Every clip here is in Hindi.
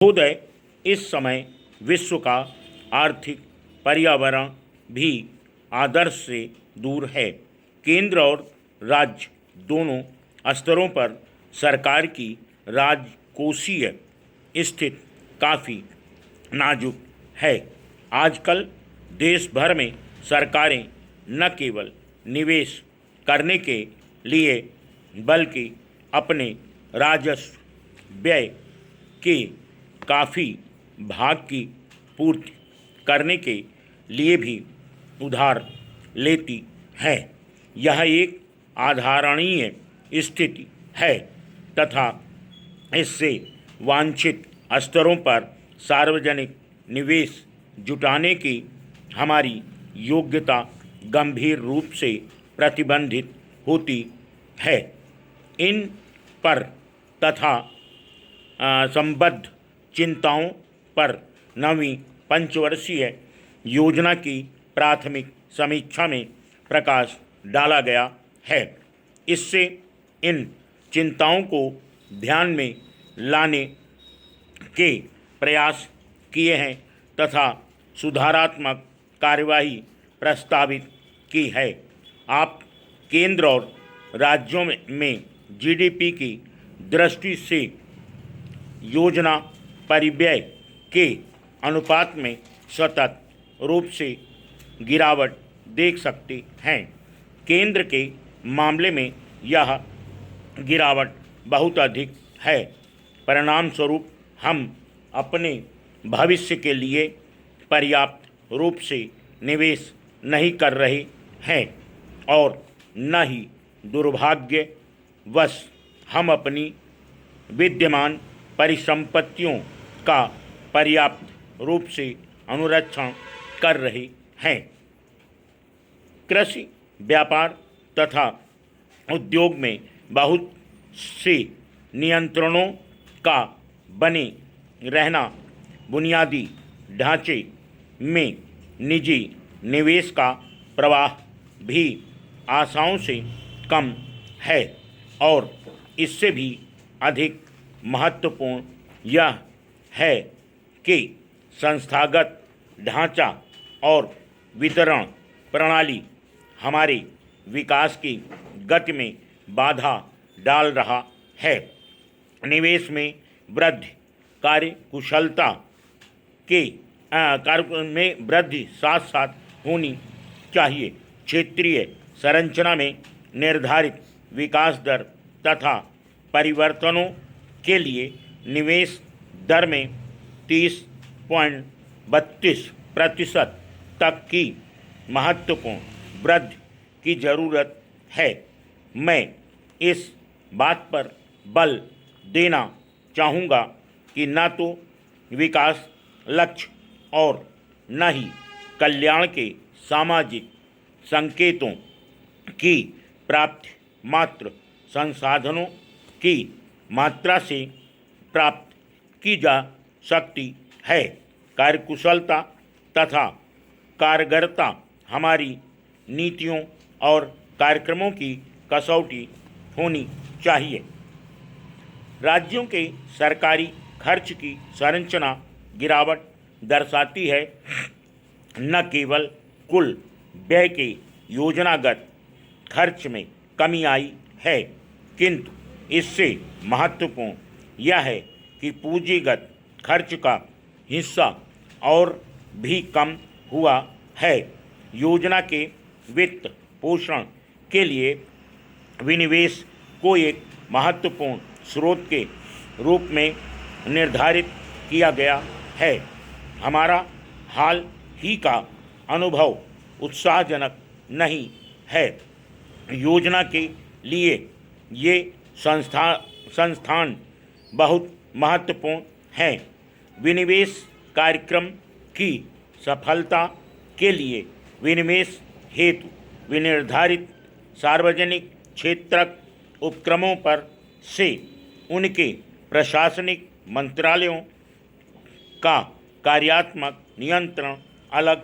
महोदय, इस समय विश्व का आर्थिक पर्यावरण भी आदर्श से दूर है। केंद्र और राज्य दोनों स्तरों पर सरकार की राजकोषीय स्थिति काफ़ी नाजुक है। आजकल देश भर में सरकारें न केवल निवेश करने के लिए बल्कि अपने राजस्व व्यय के काफ़ी भाग की पूर्ति करने के लिए भी उधार लेती है। यह एक आधारणीय स्थिति है तथा इससे वांछित स्तरों पर सार्वजनिक निवेश जुटाने की हमारी योग्यता गंभीर रूप से प्रतिबंधित होती है। इन पर तथा संबद्ध चिंताओं पर नवीं पंचवर्षीय योजना की प्राथमिक समीक्षा में प्रकाश डाला गया है। इससे इन चिंताओं को ध्यान में लाने के प्रयास किए हैं तथा सुधारात्मक कार्यवाही प्रस्तावित की है। आप केंद्र और राज्यों में जीडीपी की दृष्टि से योजना परिव्यय के अनुपात में सतत रूप से गिरावट देख सकते हैं। केंद्र के मामले में यह गिरावट बहुत अधिक है। परिणाम स्वरूप हम अपने भविष्य के लिए पर्याप्त रूप से निवेश नहीं कर रहे हैं और न ही दुर्भाग्यवश हम अपनी विद्यमान परिसंपत्तियों का पर्याप्त रूप से अनुरक्षण कर रहे हैं। कृषि, व्यापार तथा उद्योग में बहुत से नियंत्रणों का बने रहना बुनियादी ढांचे में निजी निवेश का प्रवाह भी आशाओं से कम है और इससे भी अधिक महत्वपूर्ण यह है कि संस्थागत ढांचा और वितरण प्रणाली हमारे विकास की गति में बाधा डाल रहा है। निवेश में वृद्धि, कार्यकुशलता के कार्य में वृद्धि साथ साथ होनी चाहिए। क्षेत्रीय संरचना में निर्धारित विकास दर तथा परिवर्तनों के लिए निवेश दर में 30.32% तक की महत्वपूर्ण वृद्धि की ज़रूरत है। मैं इस बात पर बल देना चाहूँगा कि न तो विकास लक्ष्य और न ही कल्याण के सामाजिक संकेतों की प्राप्ति मात्र संसाधनों की मात्रा से प्राप्त की जा सकती है। कार्यकुशलता तथा कारगरता हमारी नीतियों और कार्यक्रमों की कसौटी होनी चाहिए। राज्यों के सरकारी खर्च की संरचना गिरावट दर्शाती है। न केवल कुल व्यय के योजनागत खर्च में कमी आई है, किंतु इससे महत्वपूर्ण यह है कि पूंजीगत खर्च का हिस्सा और भी कम हुआ है। योजना के वित्त पोषण के लिए विनिवेश को एक महत्वपूर्ण स्रोत के रूप में निर्धारित किया गया है। हमारा हाल ही का अनुभव उत्साहजनक नहीं है। योजना के लिए ये संस्थान बहुत महत्वपूर्ण हैं। विनिवेश कार्यक्रम की सफलता के लिए विनिवेश हेतु विनिर्धारित सार्वजनिक क्षेत्रक उपक्रमों पर से उनके प्रशासनिक मंत्रालयों का कार्यात्मक नियंत्रण अलग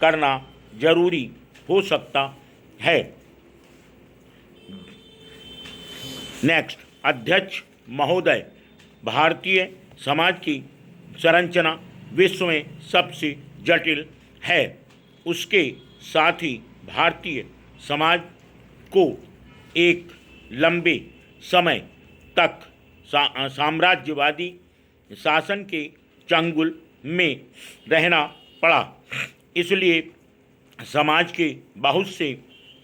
करना जरूरी हो सकता है। नेक्स्ट, अध्यक्ष महोदय, भारतीय समाज की संरचना विश्व में सबसे जटिल है। उसके साथ ही भारतीय समाज को एक लंबे समय तक साम्राज्यवादी शासन के चंगुल में रहना पड़ा। इसलिए समाज के बहुत से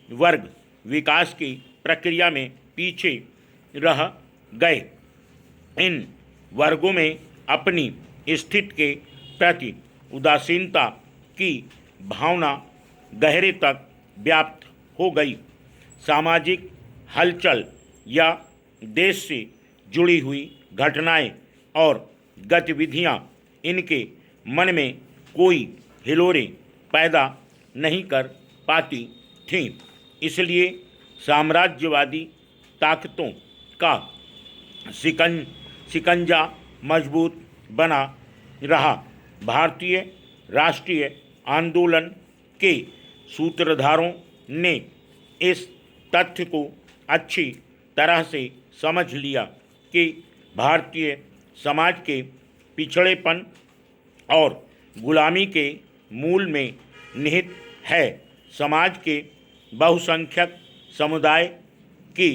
वर्ग विकास की प्रक्रिया में पीछे रह गए। इन वर्गों में अपनी स्थिति के प्रति उदासीनता की भावना गहरे तक व्याप्त हो गई। सामाजिक हलचल या देश से जुड़ी हुई घटनाएं और गतिविधियां इनके मन में कोई हिलोरे पैदा नहीं कर पाती थीं। इसलिए साम्राज्यवादी ताकतों का शिकंजा मजबूत बना रहा। भारतीय राष्ट्रीय आंदोलन के सूत्रधारों ने इस तथ्य को अच्छी तरह से समझ लिया कि भारतीय समाज के पिछड़ेपन और गुलामी के मूल में निहित है समाज के बहुसंख्यक समुदाय की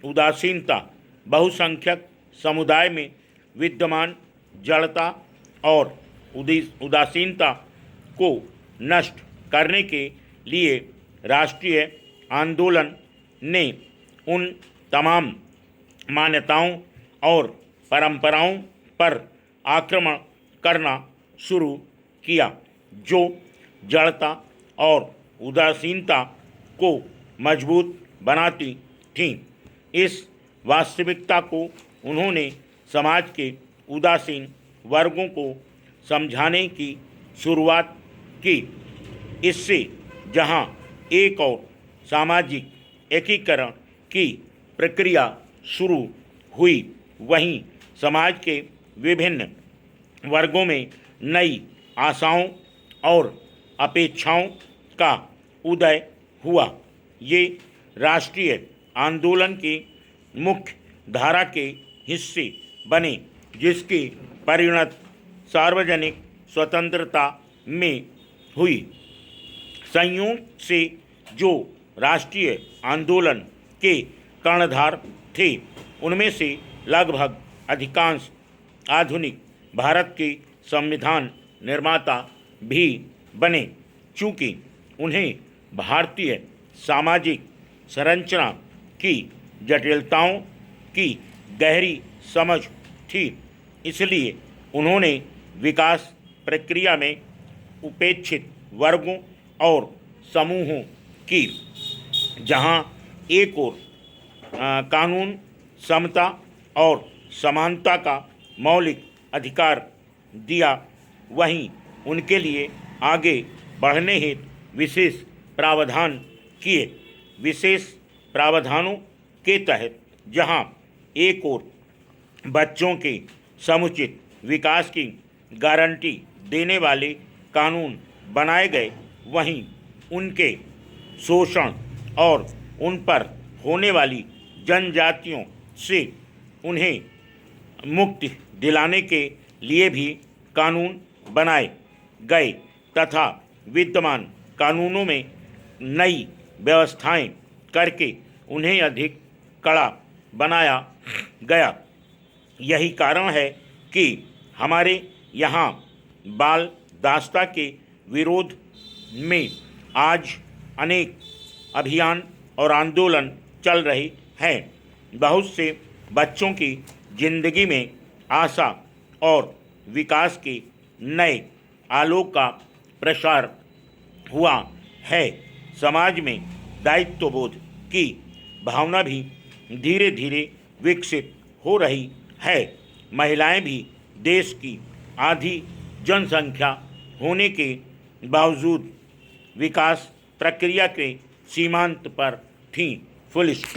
उदासीनता। बहुसंख्यक समुदाय में विद्यमान जड़ता और उदासीनता को नष्ट करने के लिए राष्ट्रीय आंदोलन ने उन तमाम मान्यताओं और परंपराओं पर आक्रमण करना शुरू किया जो जड़ता और उदासीनता को मजबूत बनाती थीं। इस वास्तविकता को उन्होंने समाज के उदासीन वर्गों को समझाने की शुरुआत की। इससे जहां एक और सामाजिक एकीकरण की प्रक्रिया शुरू हुई, वहीं समाज के विभिन्न वर्गों में नई आशाओं और अपेक्षाओं का उदय हुआ। ये राष्ट्रीय आंदोलन के मुख्य धारा के हिस्से बने, जिसकी परिणत सार्वजनिक स्वतंत्रता में हुई। संयोग से जो राष्ट्रीय आंदोलन के कर्णधार थे, उनमें से लगभग अधिकांश आधुनिक भारत के संविधान निर्माता भी बने। चूँकि उन्हें भारतीय सामाजिक संरचना की जटिलताओं की गहरी समझ थी, इसलिए उन्होंने विकास प्रक्रिया में उपेक्षित वर्गों और समूहों की, जहां एक ओर कानून, समता और समानता का मौलिक अधिकार दिया, वहीं उनके लिए आगे बढ़ने हेतु विशेष प्रावधान किए। विशेष प्रावधानों के तहत जहां एक ओर बच्चों के समुचित विकास की गारंटी देने वाले कानून बनाए गए, वहीं उनके शोषण और उन पर होने वाली जनजातियों से उन्हें मुक्ति दिलाने के लिए भी कानून बनाए गए तथा विद्यमान कानूनों में नई व्यवस्थाएं करके उन्हें अधिक कड़ा बनाया गया। यही कारण है कि हमारे यहाँ बाल दास्ता के विरोध में आज अनेक अभियान और आंदोलन चल रहे हैं। बहुत से बच्चों की जिंदगी में आशा और विकास के नए आलोक का प्रसार हुआ है। समाज में दायित्वबोध की भावना भी धीरे धीरे विकसित हो रही है। महिलाएं भी देश की आधी जनसंख्या होने के बावजूद विकास प्रक्रिया के सीमांत पर थीं। Full stop.